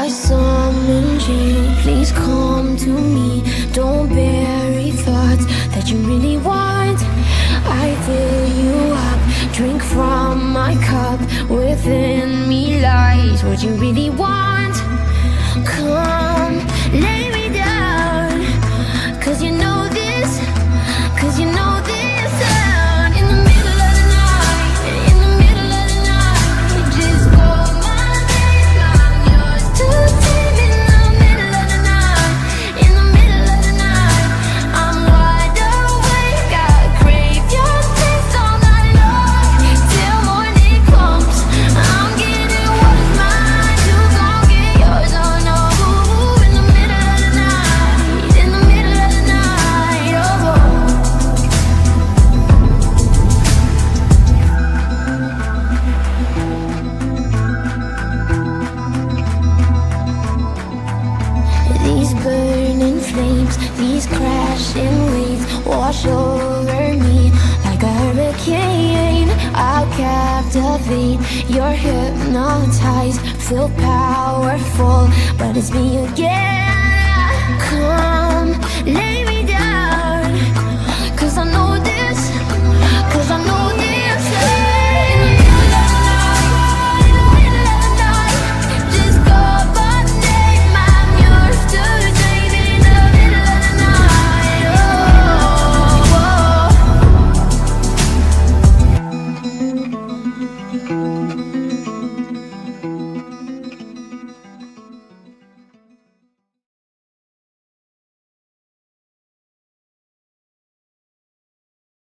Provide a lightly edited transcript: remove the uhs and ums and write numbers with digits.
I summoned you, please come to me. Don't bury thoughts that you really want. I fill you up, drink from my cup. Within me lies what you really want. Come, lay me down, 'cause you know this, 'cause you know this. In the middle of the night, in the middle of the night, just call my name, I'm yours to take. In the middle of the night, in the middle of the night, I'm wide awake, I crave your taste all night long, till morning comes. I'm getting what's mine, you gon' get yours, oh no. In the middle of the night, in the middle of the night, oh. These burning flames, these crashing waves wash over me like a hurricane. I'll captivate, you're hypnotized, feel powerful, but it's me again. Come, lay me